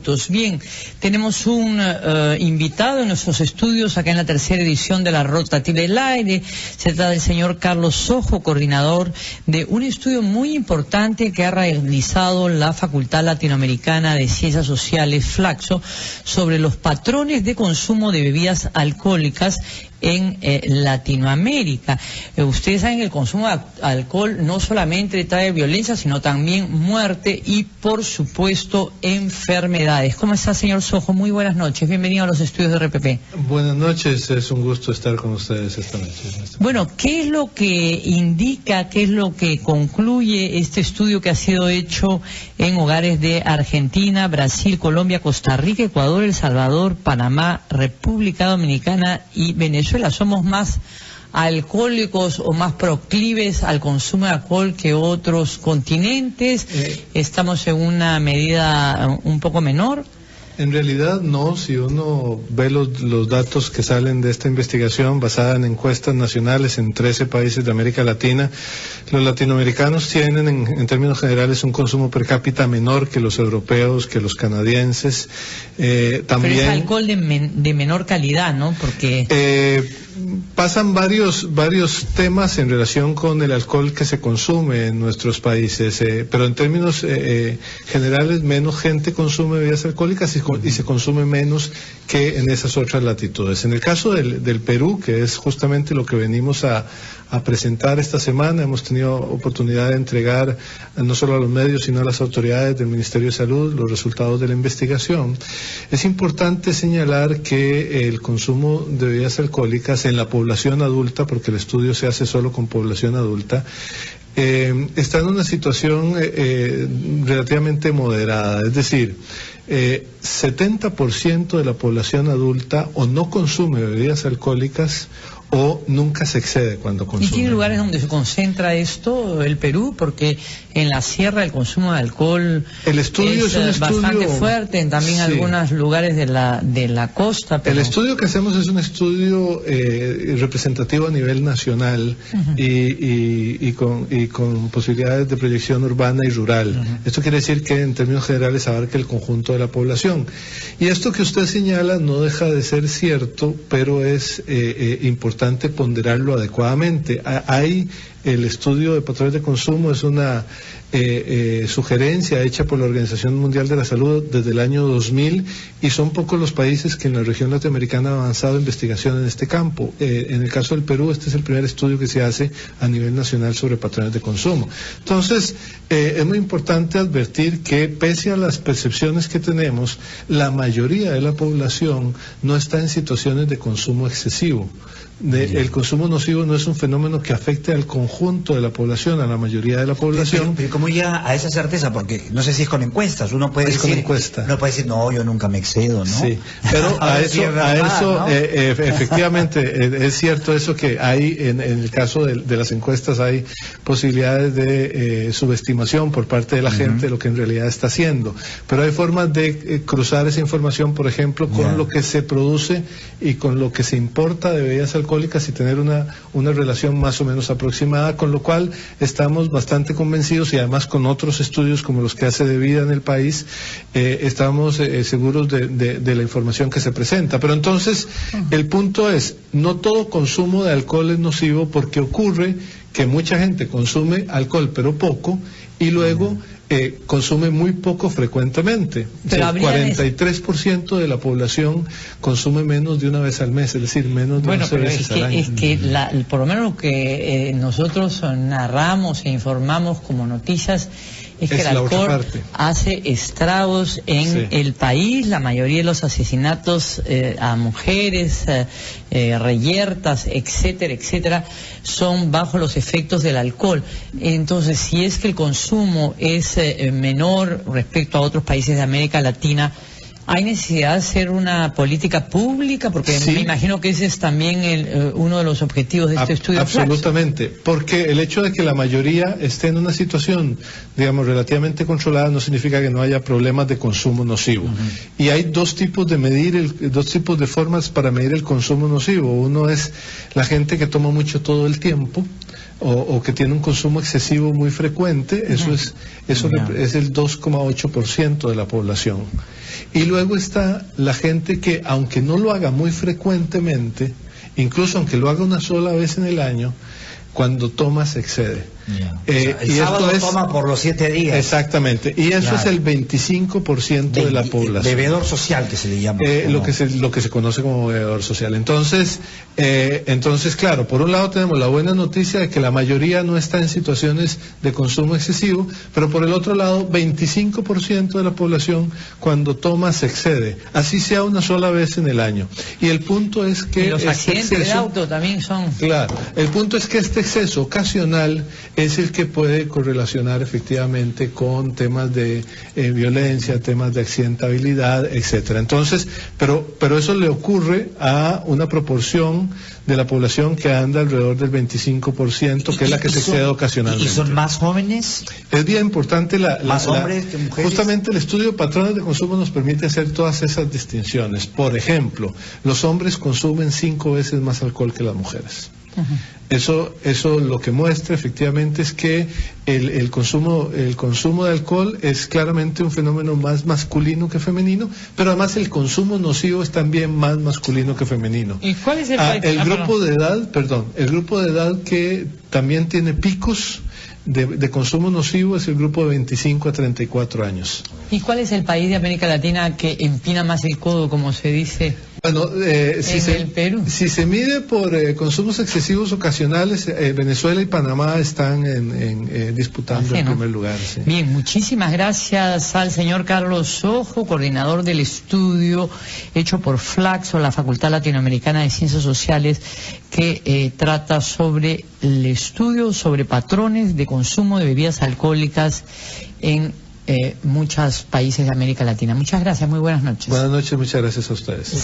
minutos. Bien, tenemos un invitado en nuestros estudios acá en la tercera edición de la Rotativa del Aire. Se trata del señor Carlos Sojo, coordinador de un estudio muy importante que ha realizado la Facultad Latinoamericana de Ciencias Sociales, Flaxo, sobre los patrones de consumo de bebidas alcohólicas en Latinoamérica. Ustedes saben que el consumo de alcohol no solamente trae violencia, sino también muerte y, por supuesto, enfermedades. ¿Cómo está, señor Sojo? Muy buenas noches. Bienvenido a los estudios de RPP. Buenas noches. Es un gusto estar con ustedes esta noche. Bueno, ¿qué es lo que indica, qué es lo que concluye este estudio que ha sido hecho en hogares de Argentina, Brasil, Colombia, Costa Rica, Ecuador, El Salvador, Panamá, República Dominicana y Venezuela? ¿Somos más alcohólicos o más proclives al consumo de alcohol que otros continentes? ¿Estamos en una medida un poco menor? En realidad no, si uno ve los datos que salen de esta investigación basada en encuestas nacionales en 13 países de América Latina, los latinoamericanos tienen en términos generales un consumo per cápita menor que los europeos, que los canadienses. También, pero es alcohol de menor calidad, ¿no? Porque pasan varios temas en relación con el alcohol que se consume en nuestros países, pero en términos generales menos gente consume bebidas alcohólicas y se consume menos que en esas otras latitudes. En el caso del Perú, que es justamente lo que venimos a presentar esta semana, hemos tenido oportunidad de entregar no solo a los medios sino a las autoridades del Ministerio de Salud los resultados de la investigación. Es importante señalar que el consumo de bebidas alcohólicas en la población adulta, porque el estudio se hace solo con población adulta, está en una situación relativamente moderada, es decir, 70% de la población adulta o no consume bebidas alcohólicas o nunca se excede cuando consume. ¿Y tiene lugares donde se concentra esto, el Perú? Porque en la sierra el consumo de alcohol es bastante fuerte, también algunos lugares de la costa. Pero... El estudio que hacemos es un estudio representativo a nivel nacional y con posibilidades de proyección urbana y rural. Esto quiere decir que en términos generales abarca el conjunto de la población. Y esto que usted señala no deja de ser cierto, pero es importante ponderarlo adecuadamente. Hay el estudio de patrones de consumo, es una sugerencia hecha por la Organización Mundial de la Salud desde el año 2000 y son pocos los países que en la región latinoamericana han avanzado investigación en este campo. En el caso del Perú, este es el primer estudio que se hace a nivel nacional sobre patrones de consumo. Entonces, es muy importante advertir que pese a las percepciones que tenemos, la mayoría de la población no está en situaciones de consumo excesivo. El consumo nocivo no es un fenómeno que afecte al conjunto de la población, a la mayoría de la población. Pero ¿cómo llega a esa certeza? Porque no sé si es con encuestas. Uno puede decir, no, yo nunca me excedo, ¿no? Sí, pero ¿no? Efectivamente, es cierto eso que hay, en el caso de las encuestas hay posibilidades de subestimación por parte de la gente de lo que en realidad está haciendo. Pero hay formas de cruzar esa información, por ejemplo, con lo que se produce y con lo que se importa de bebidas alcohólicas y tener una relación más o menos aproximada, con lo cual estamos bastante convencidos y además con otros estudios como los que hace De Vida en el país, estamos seguros de la información que se presenta. Pero entonces, el punto es, no todo consumo de alcohol es nocivo porque ocurre que mucha gente consume alcohol pero poco y luego consume muy poco frecuentemente. Pero el 43% de la población consume menos de una vez al mes, es decir, menos de 11 veces al año. Es que por lo menos lo que nosotros narramos e informamos como noticias es que el alcohol hace estragos en el país. La mayoría de los asesinatos a mujeres, reyertas, etcétera, etcétera, son bajo los efectos del alcohol. Entonces, si es que el consumo es menor respecto a otros países de América Latina, ¿hay necesidad de hacer una política pública? Porque me imagino que ese es también uno de los objetivos de este estudio. Absolutamente, porque el hecho de que la mayoría esté en una situación, digamos, relativamente controlada no significa que no haya problemas de consumo nocivo. Y hay dos tipos de formas para medir el consumo nocivo. Uno es la gente que toma mucho todo el tiempo, o que tiene un consumo excesivo muy frecuente, eso es el 2,8% de la población. Y luego está la gente que, aunque no lo haga muy frecuentemente, incluso aunque lo haga una sola vez en el año, cuando toma se excede. El sábado toma por los 7 días. Exactamente. Y eso es el 25% de la población. Bebedor social, que se le llama. Lo que se conoce como bebedor social. Entonces, claro, por un lado tenemos la buena noticia de que la mayoría no está en situaciones de consumo excesivo, pero por el otro lado, 25% de la población cuando toma se excede, así sea una sola vez en el año. Y el punto es que... Y los accidentes de auto también son... Claro, el punto es que este exceso ocasional es el que puede correlacionar efectivamente con temas de violencia, temas de accidentabilidad, etcétera. Entonces, pero eso le ocurre a una proporción de la población que anda alrededor del 25%, que es la que se excede ocasionalmente. ¿Y son más jóvenes? Es bien importante ¿Más hombres que mujeres? Justamente el estudio de patrones de consumo nos permite hacer todas esas distinciones. Por ejemplo, los hombres consumen 5 veces más alcohol que las mujeres. Eso lo que muestra efectivamente es que el consumo de alcohol es claramente un fenómeno más masculino que femenino, pero además el consumo nocivo es también más masculino que femenino. ¿Y cuál es el grupo de edad que también tiene picos de consumo nocivo es el grupo de 25 a 34 años. ¿Y cuál es el país de América Latina que empina más el codo, como se dice? Bueno, el Perú. Si se mide por consumos excesivos ocasionales, Venezuela y Panamá están disputando el primer lugar. Sí. Bien, muchísimas gracias al señor Carlos Sojo, coordinador del estudio hecho por Flaxo, la Facultad Latinoamericana de Ciencias Sociales, que trata sobre el estudio sobre patrones de consumo de bebidas alcohólicas en muchos países de América Latina. Muchas gracias, muy buenas noches. Buenas noches, muchas gracias a ustedes.